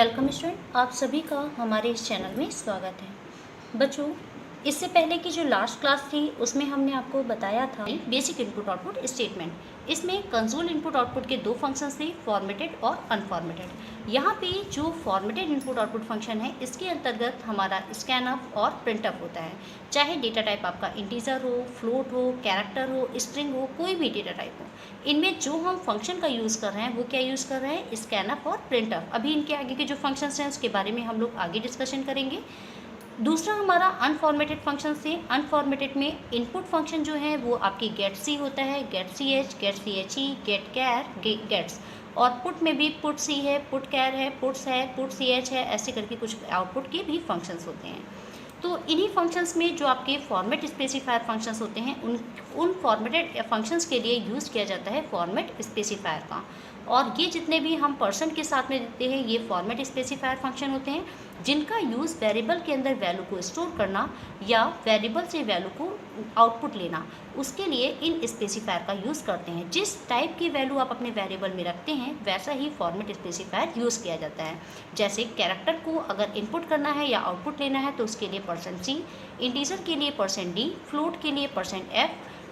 Welcome student, आप सभी का हमारे इस चैनल में स्वागत है। बच्चों, इससे पहले की जो लास्ट क्लास थी उसमें हमने आपको बताया था बेसिक इनपुट आउटपुट स्टेटमेंट। इसमें कंसोल इनपुट आउटपुट के दो फंक्शंस थे, फॉर्मेटेड और अनफॉर्मेटेड। यहाँ पे जो फॉर्मेटेड इनपुट आउटपुट फंक्शन है इसके अंतर्गत हमारा स्कैनअप और प्रिंटअप होता है। चाहे डेटा टाइप आपका इंटीजर हो, फ्लोट हो, कैरेक्टर हो, स्ट्रिंग हो, कोई भी डेटा टाइप हो, इनमें जो हम फंक्शन का यूज़ कर रहे हैं वो क्या यूज़ कर रहे हैं, स्कैनअप और प्रिंटअप। अभी इनके आगे के जो फंक्शंस हैं उसके बारे में हम लोग आगे डिस्कशन करेंगे। दूसरा हमारा अनफॉर्मेटेड फंक्शन से, अनफॉर्मेटेड में इनपुट फंक्शन जो है वो आपकी गेट सी होता है, get C H, get C H E, get char, gets. और पुट में भी पुट सी है, पुट कैर है, पुट सी एच है, ऐसे करके कुछ आउटपुट के भी फंक्शंस होते हैं। तो इन्हीं फंक्शंस में जो आपके फॉर्मेट स्पेसिफायर फंक्शंस होते हैं उन फॉर्मेटेड फंक्शंस के लिए यूज़ किया जाता है फॉर्मेट स्पेसिफायर का। और ये जितने भी हम परसेंट के साथ में देते हैं ये फॉर्मेट स्पेसिफायर फंक्शन होते हैं, जिनका यूज़ वेरिएबल के अंदर वैल्यू को स्टोर करना या वेरिएबल से वैल्यू को आउटपुट लेना, उसके लिए इन स्पेसिफायर का यूज़ करते हैं। जिस टाइप की वैल्यू आप अपने वेरिएबल में रखते हैं वैसा ही फॉर्मेट स्पेसिफायर यूज़ किया जाता है। जैसे कैरेक्टर को अगर इनपुट करना है या आउटपुट लेना है तो उसके लिए %c, इंटीजर के लिए %d, फ्लोट के लिए %f,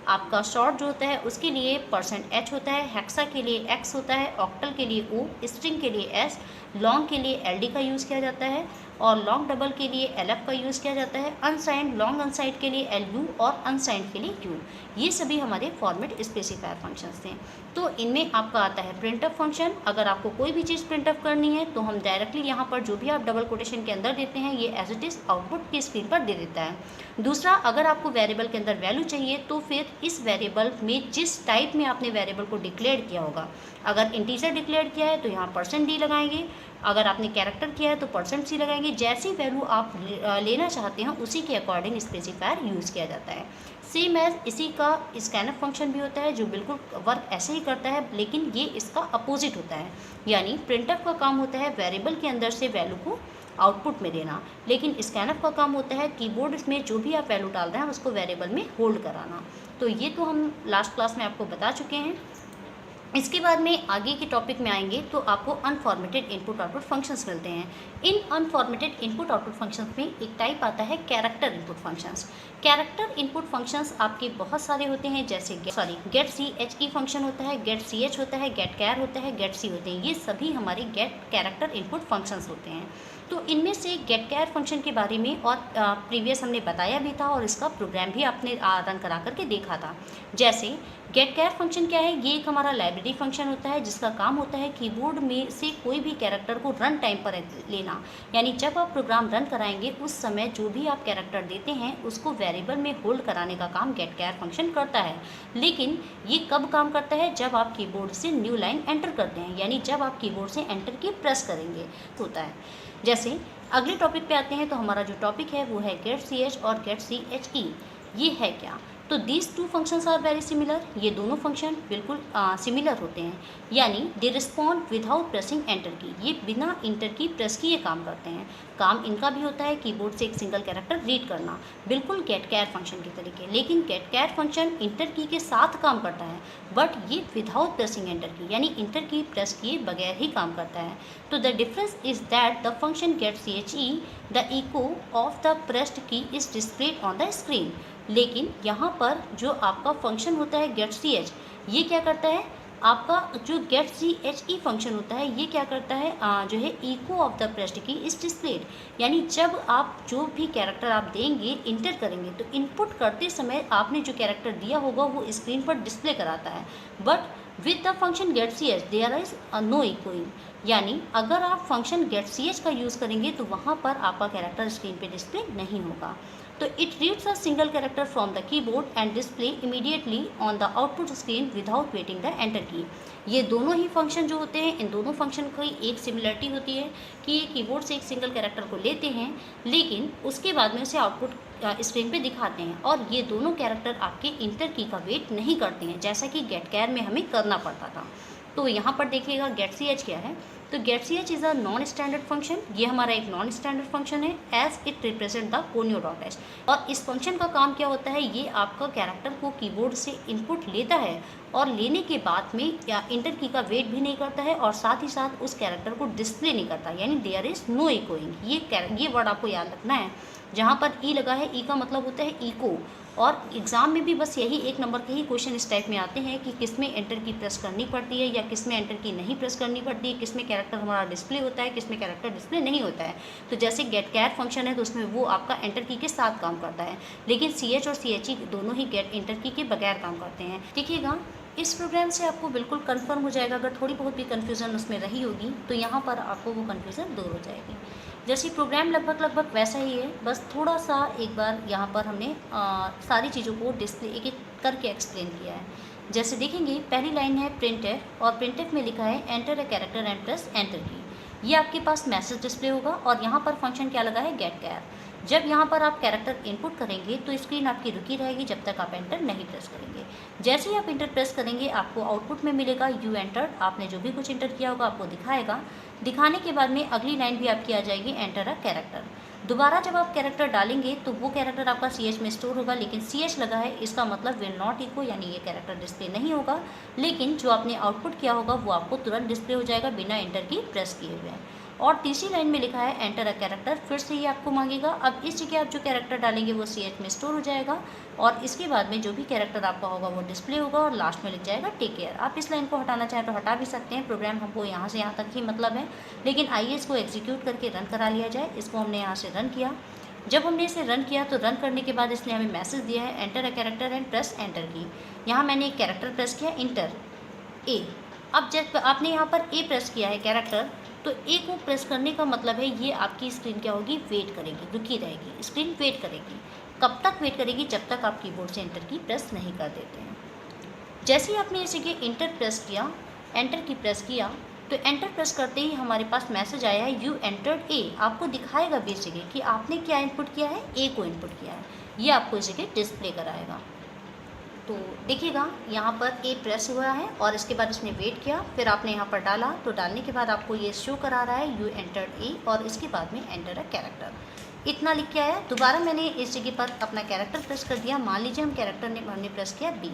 आपका शॉर्ट जो होता है उसके लिए %h होता है, हेक्सा के लिए x होता है, ऑक्टल के लिए o, स्ट्रिंग के लिए s, लॉन्ग के लिए ld का यूज़ किया जाता है और लॉन्ग डबल के लिए lf का यूज़ किया जाता है, अनसाइंड लॉन्ग अनसाइंड के लिए lu और अनसाइंड के लिए u। ये सभी हमारे फॉर्मेट स्पेसिफायर फंक्शंस थे। तो इनमें आपका आता है प्रिंटअप फंक्शन। अगर आपको कोई भी चीज़ प्रिंटअप करनी है तो हम डायरेक्टली यहाँ पर जो भी आप डबल कोटेशन के अंदर देते हैं ये एज इट इज़ आउटपुट की स्क्रीन पर दे देता है। दूसरा, अगर आपको वेरिएबल के अंदर वैल्यू चाहिए तो फिर इस वेरिएबल में जिस टाइप में आपने वेरिएबल को डिक्लेयर किया होगा, अगर इंटीजर डिक्लेयर किया है तो यहाँ %d लगाएंगे, अगर आपने कैरेक्टर किया है तो %c लगाएंगे। जैसी वैल्यू आप लेना चाहते हैं उसी के अकॉर्डिंग स्पेसिफायर यूज़ किया जाता है। सेम एज इसी का स्कैनअप फंक्शन भी होता है जो बिल्कुल वर्क ऐसे ही करता है, लेकिन ये इसका अपोजिट होता है। यानी प्रिंटअप का काम होता है वेरिएबल के अंदर से वैल्यू को आउटपुट में देना, लेकिन स्कैनअप का काम होता है कीबोर्ड में जो भी आप वैल्यू डाल रहे हैं उसको वेरिएबल में होल्ड कराना। तो ये तो हम लास्ट क्लास में आपको बता चुके हैं। इसके बाद में आगे के टॉपिक में आएंगे तो आपको अनफॉर्मेटेड इनपुट आउटपुट फंक्शंस मिलते हैं। इन अनफॉर्मेटेड इनपुट आउटपुट फंक्शंस में एक टाइप आता है character input functions. Character input functions आपके बहुत सारे होते हैं, जैसे get C H E function होता है, गेट सी एच होता है, गेट कैर होता है, गेट सी होते हैं। ये सभी हमारे गेट कैरेक्टर इनपुट फंक्शंस होते हैं। तो इनमें से गेट कैर फंक्शन के बारे में और प्रीवियस हमने बताया भी था और इसका प्रोग्राम भी आपने रन करा करके देखा था। जैसे गेट कैर फंक्शन क्या है, ये एक हमारा लाइब्रेरी फंक्शन होता है जिसका काम होता है कीबोर्ड में से कोई भी कैरेक्टर को रन टाइम पर लेना। यानी जब आप प्रोग्राम रन कराएंगे उस समय जो भी आप कैरेक्टर देते हैं उसको वेरिएबल में होल्ड कराने का काम गेट कैर फंक्शन करता है। लेकिन ये कब काम करता है, जब आप कीबोर्ड से न्यू लाइन एंटर करते हैं, यानी जब आप कीबोर्ड से एंटर की प्रेस करेंगे होता है। जैसे अगले टॉपिक पे आते हैं तो हमारा जो टॉपिक है वो है गेट सी एच और गेट सी एच ई। ये है क्या, तो these two functions are very similar. ये दोनों फंक्शन बिल्कुल सिमिलर होते हैं, यानी they respond without pressing enter key. ये बिना इंटर की प्रेस की ये काम करते हैं। काम इनका भी होता है कीबोर्ड से एक सिंगल कैरेक्टर रीड करना, बिल्कुल गेट कैर फंक्शन के तरीके। लेकिन गेट कैर फंक्शन इंटर की के साथ काम करता है, बट ये विदाउट प्रेसिंग एंटर की, यानी इंटर की प्रेस किए बगैर ही काम करता है। तो the difference is that the function get C H E, the echo of the pressed key is displayed on the screen. लेकिन यहाँ पर जो आपका फंक्शन होता है गेट सी एच, ये क्या करता है, आपका जो get C H E function होता है ये क्या करता है, जो है echo of the pressed key is displayed. यानी जब आप जो भी कैरेक्टर आप देंगे इंटर करेंगे तो इनपुट करते समय आपने जो कैरेक्टर दिया होगा वो स्क्रीन पर डिस्प्ले कराता है। But with the function get C H there is no echoing, यानी अगर आप फंक्शन गेट सी एच का यूज़ करेंगे तो वहाँ पर आपका कैरेक्टर स्क्रीन पे डिस्प्ले नहीं होगा। तो it reads a single character from the keyboard and display immediately on the output screen without waiting the enter key. ये दोनों ही फंक्शन जो होते हैं, इन दोनों फंक्शन की एक सिमिलरिटी होती है कि ये कीबोर्ड से एक सिंगल कैरेक्टर को लेते हैं लेकिन उसके बाद में उसे आउटपुट स्क्रीन पे दिखाते हैं, और ये दोनों कैरेक्टर आपके इंटर की का वेट नहीं करते हैं जैसा कि गेट कैर में हमें करना पड़ता था। तो यहाँ पर देखिएगा गेट सी एच क्या है, तो get C H is a non standard function. ये हमारा एक नॉन स्टैंडर्ड फंक्शन है as it represent the conio dot H. और इस फंक्शन का काम क्या होता है, ये आपका कैरेक्टर को कीबोर्ड से इनपुट लेता है और लेने के बाद में या इंटर की का वेट भी नहीं करता है और साथ ही साथ उस कैरेक्टर को डिस्प्ले नहीं करता, यानी देयर इज़ नो इकोइंग। ये वर्ड आपको याद रखना है। जहाँ पर ई लगा है, ई का मतलब होता है इको। और एग्ज़ाम में भी बस यही 1 नंबर के ही क्वेश्चन इस टाइप में आते हैं कि किस में एंटर की प्रेस करनी पड़ती है या किस में एंटर की नहीं प्रेस करनी पड़ती है, किस में कैरेक्टर हमारा डिस्प्ले होता है, किस में कैरेक्टर डिस्प्ले नहीं होता है। तो जैसे गेट कैर फंक्शन है तो उसमें वो आपका एंटर की के साथ काम करता है, लेकिन सी एच और सी एच ई दोनों ही गेट एंटर की के बगैर काम करते हैं। देखिएगा, इस प्रोग्राम से आपको बिल्कुल कंफर्म हो जाएगा। अगर थोड़ी बहुत भी कन्फ्यूज़न उसमें रही होगी तो यहाँ पर आपको वो कन्फ्यूज़न दूर हो जाएगी। जैसे प्रोग्राम लगभग वैसा ही है, बस थोड़ा सा एक बार यहाँ पर हमने सारी चीज़ों को डिस्प्ले एक एक करके एक्सप्लेन किया है। जैसे देखेंगे, पहली लाइन है प्रिंटफ, और प्रिंटफ में लिखा है enter a character and press enter key. ये आपके पास मैसेज डिस्प्ले होगा और यहाँ पर फंक्शन क्या लगा है, गेट कैर। जब यहाँ पर आप कैरेक्टर इनपुट करेंगे तो स्क्रीन आपकी रुकी रहेगी जब तक आप एंटर नहीं प्रेस करेंगे। जैसे ही आप एंटर प्रेस करेंगे आपको आउटपुट में मिलेगा यू एंटर्ड। आपने जो भी कुछ एंटर किया होगा आपको दिखाएगा। दिखाने के बाद में अगली लाइन भी आपकी आ जाएगी, एंटर अ कैरेक्टर। दोबारा जब आप कैरेक्टर डालेंगे तो वो कैरेक्टर आपका सी एच में स्टोर होगा, लेकिन सी एच लगा है इसका मतलब विल नॉट इको, यानी ये कैरेक्टर डिस्प्ले नहीं होगा, लेकिन जो आपने आउटपुट किया होगा वो आपको तुरंत डिस्प्ले हो जाएगा बिना एंटर की प्रेस किए हुए। और तीसरी लाइन में लिखा है एंटर अ कैरेक्टर, फिर से ही आपको मांगेगा। अब इस जगह आप जो कैरेक्टर डालेंगे वो सी एच में स्टोर हो जाएगा और इसके बाद में जो भी कैरेक्टर आपका होगा वो डिस्प्ले होगा और लास्ट में लिख जाएगा टेक केयर। आप इस लाइन को हटाना चाहें तो हटा भी सकते हैं, प्रोग्राम हमको यहाँ से यहाँ तक ही मतलब है, लेकिन आइए इसको एग्जीक्यूट करके रन करा लिया जाए। इसको हमने यहाँ से रन किया। जब हमने इसे रन किया तो रन करने के बाद इसने हमें मैसेज दिया है enter a character and press enter की। यहाँ मैंने एक कैरेक्टर प्रेस किया, इंटर ए। अब जब आपने यहाँ पर ए प्रेस किया है कैरेक्टर, तो ए को प्रेस करने का मतलब है ये आपकी स्क्रीन क्या होगी, वेट करेगी, रुकी रहेगी। स्क्रीन वेट करेगी। कब तक वेट करेगी, जब तक आप कीबोर्ड से एंटर की प्रेस नहीं कर देते हैं। जैसे ही आपने इसे के इंटर प्रेस किया, एंटर की प्रेस किया, तो एंटर प्रेस करते ही हमारे पास मैसेज आया है यू एंटर्ड ए। आपको दिखाएगा बेसिकली कि आपने क्या इनपुट किया है, ए को इनपुट किया है। ये आपको इसे के डिस्प्ले कराएगा। तो देखिएगा, यहाँ पर ए प्रेस हुआ है और इसके बाद इसने वेट किया, फिर आपने यहाँ पर डाला, तो डालने के बाद आपको ये शो करा रहा है यू एंटर्ड ए और इसके बाद में एंटर अ कैरेक्टर। इतना लिख के आया। दोबारा मैंने इस जगह पर अपना कैरेक्टर प्रेस कर दिया। मान लीजिए हम कैरेक्टर ने हमने प्रेस किया बी।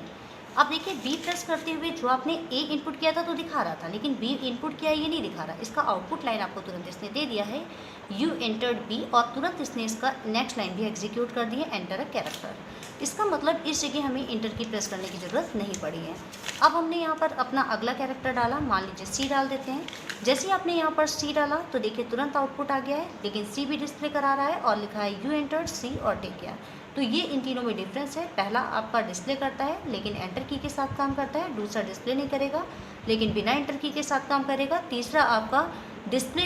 अब देखिए, बी प्रेस करते हुए जो आपने ए इनपुट किया था तो दिखा रहा था, लेकिन बी इनपुट किया ये नहीं दिखा रहा। इसका आउटपुट लाइन आपको तुरंत इसने दे दिया है यू एंटर्ड बी और तुरंत इसने इसका नेक्स्ट लाइन भी एग्जीक्यूट कर दी है, एंटर अ कैरेक्टर। इसका मतलब इस जगह हमें इंटर की प्रेस करने की ज़रूरत नहीं पड़ी है। अब हमने यहाँ पर अपना अगला कैरेक्टर डाला, मान लीजिए सी डाल देते हैं। जैसे ही आपने यहाँ पर सी डाला तो देखिए तुरंत आउटपुट आ गया है, लेकिन सी भी डिस्प्ले करा रहा है और लिखा है यू एंटर्ड सी और टेक केयर। तो ये इन तीनों में डिफरेंस है। पहला आपका डिस्प्ले करता है लेकिन एंटर की के साथ काम करता है, दूसरा डिस्प्ले नहीं करेगा लेकिन बिना एंटर की के साथ काम करेगा, तीसरा आपका डिस्प्ले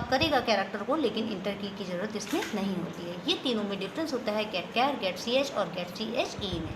करेगा कैरेक्टर को लेकिन इंटर की ज़रूरत इसमें नहीं होती है। ये तीनों में डिफरेंस होता है गेट कैर, गेट सी एच और गेट सी एच ई में।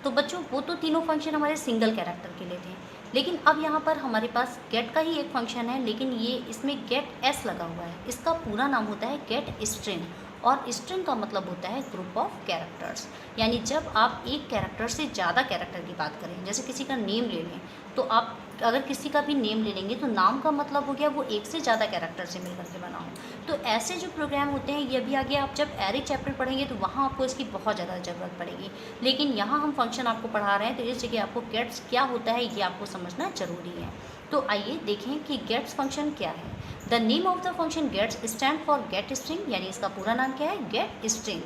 तो बच्चों, वो तो तीनों फंक्शन हमारे सिंगल कैरेक्टर के लिए थे, लेकिन अब यहाँ पर हमारे पास गेट का ही एक फंक्शन है, लेकिन ये इसमें गेट एस लगा हुआ है। इसका पूरा नाम होता है गेट स्ट्रिंग और स्ट्रिंग का मतलब होता है ग्रुप ऑफ कैरेक्टर्स। यानी जब आप एक कैरेक्टर से ज़्यादा कैरेक्टर की बात करें, जैसे किसी का नेम ले लें, तो आप अगर किसी का भी नेम ले लेंगे तो नाम का मतलब हो गया वो एक से ज़्यादा कैरेक्टर से मिलकर के बना हो। तो ऐसे जो प्रोग्राम होते हैं ये भी आगे आप जब एरे चैप्टर पढ़ेंगे तो वहाँ आपको इसकी बहुत ज़्यादा ज़रूरत पड़ेगी, लेकिन यहाँ हम फंक्शन आपको पढ़ा रहे हैं तो इस जगह आपको गेट्स क्या होता है ये आपको समझना ज़रूरी है। तो आइए देखें कि गेट्स फंक्शन क्या है। The name of the function gets stand for get string, यानी इसका पूरा नाम क्या है, गेट स्ट्रिंग।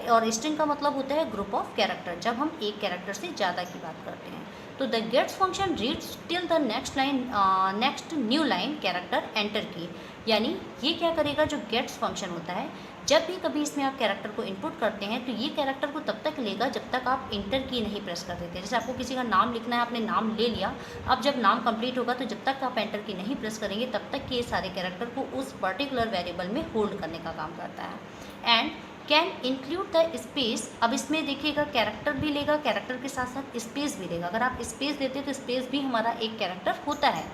और स्ट्रिंग का मतलब होता है ग्रुप ऑफ कैरेक्टर, जब हम एक कैरेक्टर से ज़्यादा की बात करते हैं। तो the gates function reads till the next new line character enter की। यानी ये क्या करेगा, जो गेट्स फंक्शन होता है, जब भी कभी इसमें आप कैरेक्टर को इनपुट करते हैं तो ये कैरेक्टर को तब तक लेगा जब तक आप इंटर की नहीं प्रेस कर देते। जैसे आपको किसी का नाम लिखना है, आपने नाम ले लिया, अब जब नाम कंप्लीट होगा तो जब तक आप एंटर की नहीं प्रेस करेंगे तब तक ये सारे कैरेक्टर को उस पर्टिकुलर वेरिएबल में होल्ड करने का काम करता है। And can include the space. अब इसमें देखिएगा कैरेक्टर भी लेगा, कैरेक्टर के साथ साथ स्पेस भी लेगा। अगर आप स्पेस देते हैं तो स्पेस भी हमारा एक कैरेक्टर होता है।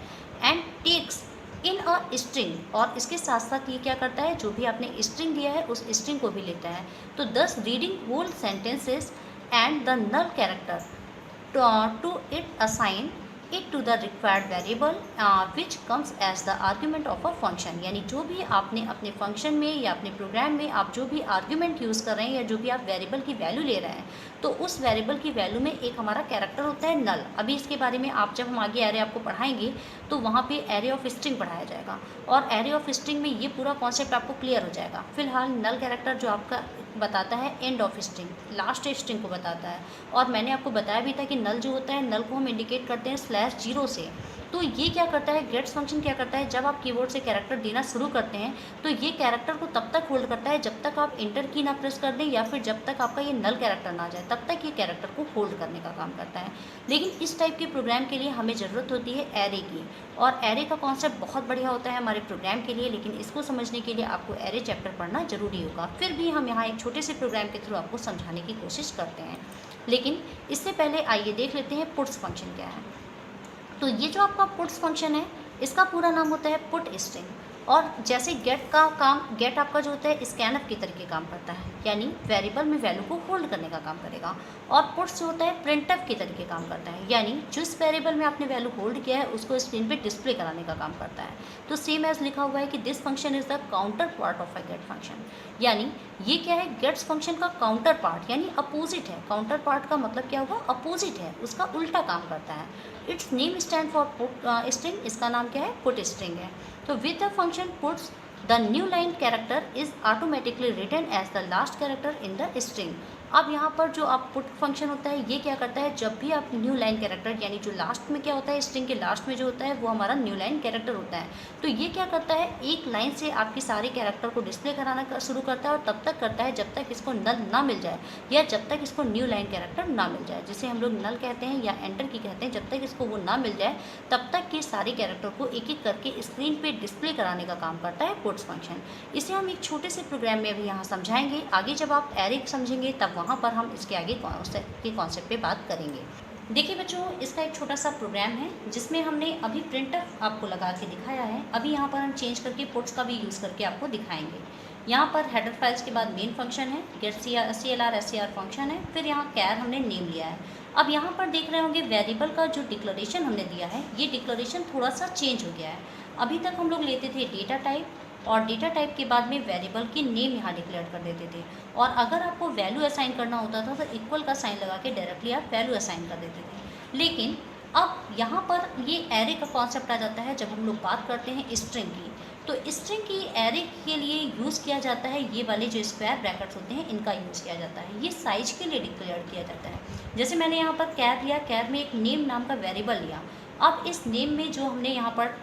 And takes in a string, और इसके साथ साथ ये क्या करता है, जो भी आपने स्ट्रिंग दिया है उस स्ट्रिंग को भी लेता है। तो thus reading whole sentences and the null character to it assign it to the required variable which comes as the argument of a function. यानी जो भी आपने अपने फंक्शन में या अपने प्रोग्राम में आप जो भी आर्ग्यूमेंट यूज़ कर रहे हैं या जो भी आप वेरिएबल की वैल्यू ले रहे हैं, तो उस वेरिएबल की वैल्यू में एक हमारा कैरेक्टर होता है नल। अभी इसके बारे में आप जब हम आगे एरे आपको पढ़ाएंगे तो वहाँ पे एरे ऑफ स्ट्रिंग पढ़ाया जाएगा, और एरे ऑफ स्ट्रिंग में ये पूरा कॉन्सेप्ट आपको क्लियर हो जाएगा। फिलहाल नल कैरेक्टर जो आपका बताता है end of string, last string को बताता है। और मैंने आपको बताया भी था कि नल जो होता है, नल को हम इंडिकेट करते हैं /0 से। तो ये क्या करता है, गेट्स फंक्शन क्या करता है, जब आप कीबोर्ड से कैरेक्टर देना शुरू करते हैं तो ये कैरेक्टर को तब तक होल्ड करता है जब तक आप इंटर की ना प्रेस कर दें, या फिर जब तक आपका ये नल कैरेक्टर ना जाए, तब तक ये कैरेक्टर को होल्ड करने का काम करता है। लेकिन इस टाइप के प्रोग्राम के लिए हमें ज़रूरत होती है एरे की, और एरे का कॉन्सेप्ट बहुत बढ़िया होता है हमारे प्रोग्राम के लिए, लेकिन इसको समझने के लिए आपको एरे चैप्टर पढ़ना जरूरी होगा। फिर भी हम यहाँ एक छोटे से प्रोग्राम के थ्रू आपको समझाने की कोशिश करते हैं। लेकिन इससे पहले आइए देख लेते हैं पुट्स फंक्शन क्या है। तो ये जो आपका पुट्स फंक्शन है, इसका पूरा नाम होता है पुट स्ट्रिंग। और जैसे गेट का काम, गेट आपका जो होता है स्कैनफ के तरीके काम करता है, यानी वेरिएबल में वैल्यू को होल्ड करने का काम करेगा। और पुट्स जो होता है प्रिंटफ के तरीके काम करता है, यानी जिस वेरिएबल में आपने वैल्यू होल्ड किया है उसको स्क्रीन पे डिस्प्ले कराने का काम करता है। तो सेम एज लिखा हुआ है कि this function is the counterpart of a get function. यानी ये क्या है, गेट्स फंक्शन का काउंटर पार्ट, यानी अपोजिट है। काउंटर पार्ट का मतलब क्या हुआ, अपोजिट है, उसका उल्टा काम करता है। Its name stand for put string, इसका नाम क्या है, पुट स्ट्रिंग है। तो with the function puts the new line character is automatically written as the last character in the string. अब यहाँ पर जो आप पुट फंक्शन होता है, ये क्या करता है, जब भी आप न्यू लाइन कैरेक्टर, यानी जो लास्ट में क्या होता है, स्ट्रिंग के लास्ट में जो होता है वो हमारा न्यू लाइन कैरेक्टर होता है, तो ये क्या करता है, एक लाइन से आपके सारे कैरेक्टर को डिस्प्ले कराना शुरू करता है, और तब तक करता है जब तक इसको नल ना मिल जाए, या जब तक इसको न्यू लाइन कैरेक्टर ना मिल जाए, जिसे हम लोग नल कहते हैं या एंटर की कहते हैं। जब तक इसको वो ना मिल जाए तब तक के सारे कैरेक्टर को एक एक करके स्क्रीन पे डिस्प्ले कराने का काम करता है पुट्स फंक्शन। इसे हम एक छोटे से प्रोग्राम में अभी यहाँ समझाएंगे। आगे जब आप एरे समझेंगे तब वहाँ पर हम इसके आगे के कॉन्सेप्ट पे बात करेंगे। देखिए बच्चों, इसका एक छोटा सा प्रोग्राम है जिसमें हमने अभी प्रिंटफ आपको लगा के दिखाया है। अभी यहाँ पर हम चेंज करके पुट्स का भी यूज़ करके आपको दिखाएंगे। यहाँ पर हेडर फाइल्स के बाद मेन फंक्शन है, गेट CLR SCR फंक्शन है, फिर यहाँ कैर हमने नेम लिया है। अब यहाँ पर देख रहे होंगे वेरिएबल का जो डिक्लेरेशन हमने दिया है, ये डिक्लेरेशन थोड़ा सा चेंज हो गया है। अभी तक हम लोग लेते थे डेटा टाइप, और डेटा टाइप के बाद में वेरिएबल की नेम यहाँ डिक्लेयर कर देते थे, और अगर आपको वैल्यू असाइन करना होता था तो इक्वल का साइन लगा के डायरेक्टली आप वैल्यू असाइन कर देते थे। लेकिन अब यहाँ पर ये एरे का कॉन्सेप्ट आ जाता है जब हम लोग बात करते हैं स्ट्रिंग की। तो स्ट्रिंग की एरे के लिए यूज़ किया जाता है, ये वाले जो स्क्वायर ब्रैकेट्स होते हैं इनका यूज़ किया जाता है। ये साइज के लिए डिक्लेयर किया जाता है। जैसे मैंने यहाँ पर कैर लिया, कैर में एक नेम नाम का वेरिएबल लिया। अब इस नेम में जो हमने यहाँ पर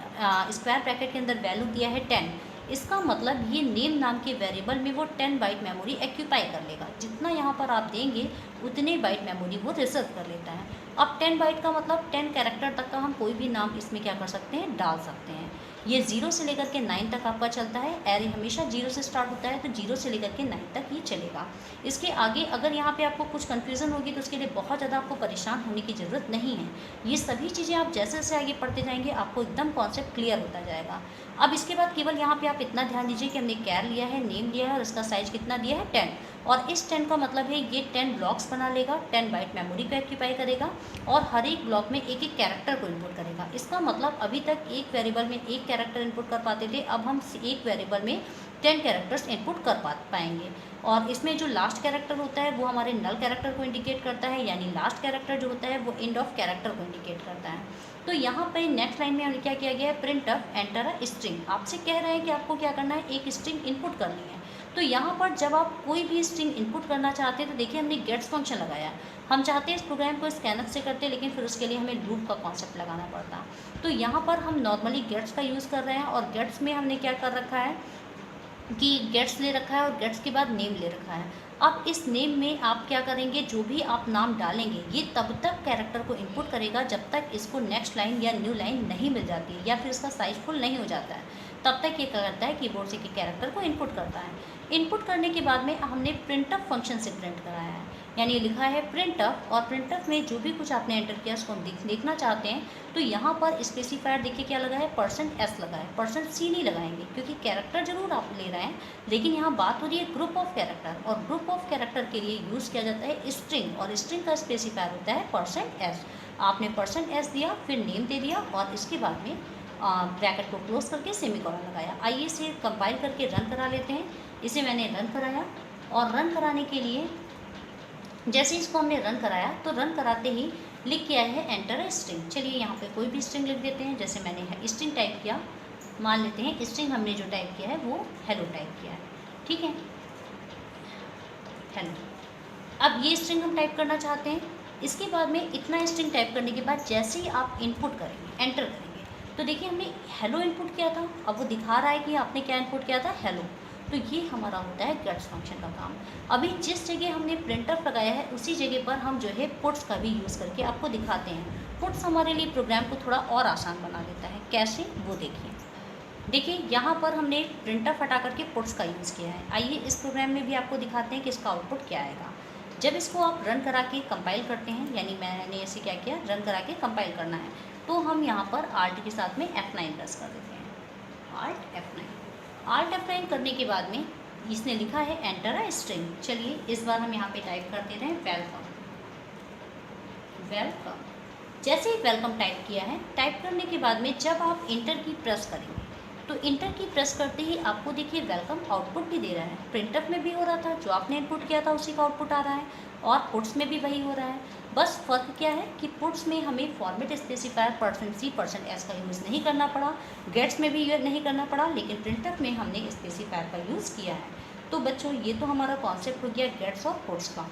स्क्वायर ब्रैकेट के अंदर वैल्यू दिया है 10, इसका मतलब ये नेम नाम के वेरिएबल में वो 10 बाइट मेमोरी एक्यूपाई कर लेगा। जितना यहाँ पर आप देंगे उतने बाइट मेमोरी वो रिजर्व कर लेता है। अब 10 बाइट का मतलब 10 कैरेक्टर तक का हम कोई भी नाम इसमें क्या कर सकते हैं, डाल सकते हैं। ये 0 से लेकर के 9 तक आपका चलता है। एरे हमेशा 0 से स्टार्ट होता है, तो 0 से लेकर के 9 तक ये चलेगा। इसके आगे अगर यहाँ पे आपको कुछ कन्फ्यूज़न होगी तो उसके लिए बहुत ज़्यादा आपको परेशान होने की ज़रूरत नहीं है। ये सभी चीज़ें आप जैसे जैसे आगे पढ़ते जाएंगे आपको एकदम कॉन्सेप्ट क्लियर होता जाएगा। अब इसके बाद केवल यहाँ पे आप इतना ध्यान दीजिए कि हमने कैर लिया है, नेम लिया है, और इसका साइज़ कितना दिया है 10, और इस 10 का मतलब है ये 10 ब्लॉक्स बना लेगा, 10 बाइट मेमोरी को एक्यूपाई करेगा, और हर एक ब्लॉक में एक एक कैरेक्टर को इनपुट करेगा। इसका मतलब अभी तक एक वेरिएबल में एक कैरेक्टर इनपुट कर पाते थे, अब हम एक वेरिएबल में 10 कैरेक्टर्स इनपुट कर पाएंगे। और इसमें जो लास्ट कैरेक्टर होता है वो हमारे नल कैरेक्टर को इंडिकेट करता है, यानी लास्ट कैरेक्टर जो होता है वो एंड ऑफ कैरेक्टर को इंडिकेट करता है। तो यहाँ पर नेक्स्ट लाइन में हमने क्या किया गया है, print of enter a string. आपसे कह रहे हैं कि आपको क्या करना है, एक स्ट्रिंग इनपुट करनी है। तो यहाँ पर जब आप कोई भी स्ट्रिंग इनपुट करना चाहते हैं तो देखिए हमने गेट्स फंक्शन लगाया है। हम चाहते हैं इस प्रोग्राम को स्कैनफ से करते, लेकिन फिर उसके लिए हमें लूप का कॉन्सेप्ट लगाना पड़ता। तो यहाँ पर हम नॉर्मली गेट्स का यूज़ कर रहे हैं, और गेट्स में हमने क्या कर रखा है कि गेट्स ले रखा है और गेट्स के बाद नेम ले रखा है। अब इस नेम में आप क्या करेंगे, जो भी आप नाम डालेंगे ये तब तक कैरेक्टर को इनपुट करेगा जब तक इसको नेक्स्ट लाइन या न्यू लाइन नहीं मिल जाती है, या फिर इसका साइज फुल नहीं हो जाता है, तब तक ये क्या करता है, कीबोर्ड से कैरेक्टर को इनपुट करता है। इनपुट करने के बाद में हमने प्रिंटफ फंक्शन से प्रिंट कराया है, यानी लिखा है प्रिंटफ, और प्रिंटफ में जो भी कुछ आपने एंटर किया उसको हम देखना चाहते हैं। तो यहाँ पर स्पेसिफायर देखिए क्या लगा है, %s लगा है, %c नहीं लगाएंगे क्योंकि कैरेक्टर जरूर आप ले रहे हैं, लेकिन यहाँ बात हो रही है ग्रुप ऑफ कैरेक्टर, और ग्रुप ऑफ कैरेक्टर के लिए यूज़ किया जाता है स्ट्रिंग, और स्ट्रिंग का स्पेसिफायर होता है %s। आपने परसेंट एस दिया, फिर नेम दे दिया और इसके बाद में ब्रैकेट को क्लोज करके सेमीकोलन लगाया। आइए इसे कंपाइल करके रन करा लेते हैं। इसे मैंने रन कराया और रन कराने के लिए जैसे इसको हमने रन कराया तो रन कराते ही लिख के आया है एंटर अ स्ट्रिंग। चलिए यहाँ पे कोई भी स्ट्रिंग लिख देते हैं। जैसे मैंने स्ट्रिंग टाइप किया, मान लेते हैं स्ट्रिंग हमने जो टाइप किया है वो हेलो टाइप किया है, ठीक है, हेलो। अब ये स्ट्रिंग हम टाइप करना चाहते हैं। इसके बाद में इतना स्ट्रिंग टाइप करने के बाद जैसे ही आप इनपुट करेंगे, एंटर करेंगे, तो देखिए हमने हेलो इनपुट किया था, अब वो दिखा रहा है कि आपने क्या इनपुट किया था, हेलो। तो ये हमारा होता है गेट्स फंक्शन का काम। अभी जिस जगह हमने प्रिंटफ लगाया है उसी जगह पर हम जो है पुट्स का भी यूज़ करके आपको दिखाते हैं। पुट्स हमारे लिए प्रोग्राम को थोड़ा और आसान बना देता है। कैसे, वो देखिए यहाँ पर हमने प्रिंटफ हटा करके पुट्स का यूज़ किया है। आइए इस प्रोग्राम में भी आपको दिखाते हैं कि इसका आउटपुट क्या आएगा। जब इसको आप रन करा के कंपाइल करते हैं, यानी मैंने ऐसे क्या किया, रन करा के कंपाइल करना है, तो हम यहाँ पर आल्ट के साथ में F9 प्रेस कर देते हैं। आल्ट F9 करने के बाद में इसने लिखा है एंटर अ स्ट्रिंग। चलिए इस बार हम यहाँ पे टाइप कर देते हैं वेलकम। जैसे ही वेलकम टाइप किया है, टाइप करने के बाद में जब आप इंटर की प्रेस करेंगे तो इंटर की प्रेस करते ही आपको देखिए वेलकम आउटपुट भी दे रहा है। प्रिंटफ में भी हो रहा था, जो आपने इनपुट किया था उसी का आउटपुट आ रहा है, और पुट्स में भी वही हो रहा है। बस फ़र्क क्या है कि पुट्स में हमें फॉर्मेट स्पेसिफायर %C %S का यूज़ नहीं करना पड़ा, गेट्स में भी नहीं करना पड़ा, लेकिन प्रिंटफ में हमने स्पेसिफायर का यूज़ किया है। तो बच्चों ये तो हमारा कॉन्सेप्ट हो गया गेट्स और पुट्स का।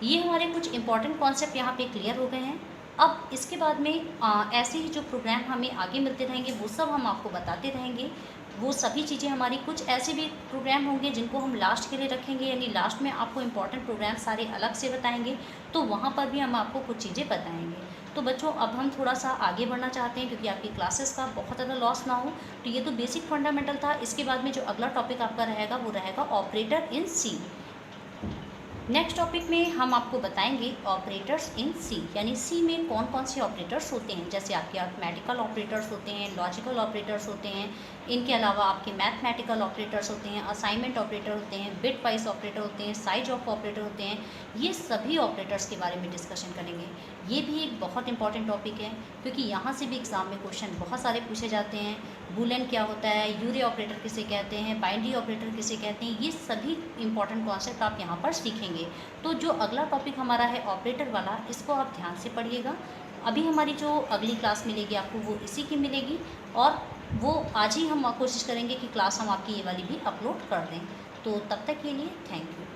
ये हमारे कुछ इंपॉर्टेंट कॉन्सेप्ट यहाँ पे क्लियर हो गए हैं। अब इसके बाद में ऐसे ही जो प्रोग्राम हमें आगे मिलते रहेंगे वो सब हम आपको बताते रहेंगे। वो सभी चीज़ें हमारी, कुछ ऐसे भी प्रोग्राम होंगे जिनको हम लास्ट के लिए रखेंगे, यानी लास्ट में आपको इंपॉर्टेंट प्रोग्राम सारे अलग से बताएंगे, तो वहाँ पर भी हम आपको कुछ चीज़ें बताएंगे। तो बच्चों अब हम थोड़ा सा आगे बढ़ना चाहते हैं क्योंकि आपकी क्लासेस का बहुत ज़्यादा लॉस ना हो। तो ये तो बेसिक फंडामेंटल था। इसके बाद में जो अगला टॉपिक आपका रहेगा वो रहेगा ऑपरेटर इन सी। नेक्स्ट टॉपिक में हम आपको बताएंगे ऑपरेटर्स इन सी, यानी सी में कौन कौन से ऑपरेटर्स होते हैं। जैसे आपके अरिथमेटिकल ऑपरेटर्स होते हैं, लॉजिकल ऑपरेटर्स होते हैं, इनके अलावा आपके मैथमेटिकल ऑपरेटर्स होते हैं, असाइनमेंट ऑपरेटर होते हैं, बिट वाइज ऑपरेटर होते हैं, साइज ऑफ ऑपरेटर होते हैं। ये सभी ऑपरेटर्स के बारे में डिस्कशन करेंगे। ये भी एक बहुत इंपॉर्टेंट टॉपिक है क्योंकि यहाँ से भी एग्ज़ाम में क्वेश्चन बहुत सारे पूछे जाते हैं। बूलियन क्या होता है, यूरे ऑपरेटर किसे कहते हैं, बाइनरी ऑपरेटर किसे कहते हैं, ये सभी इंपॉर्टेंट कॉन्सेप्ट आप यहाँ पर सीखेंगे। तो जो अगला टॉपिक हमारा है ऑपरेटर वाला, इसको आप ध्यान से पढ़िएगा। अभी हमारी जो अगली क्लास मिलेगी आपको वो इसी की मिलेगी, और वो आज ही हम कोशिश करेंगे कि क्लास हम आपकी ये वाली भी अपलोड कर दें। तो तब तक के लिए थैंक यू।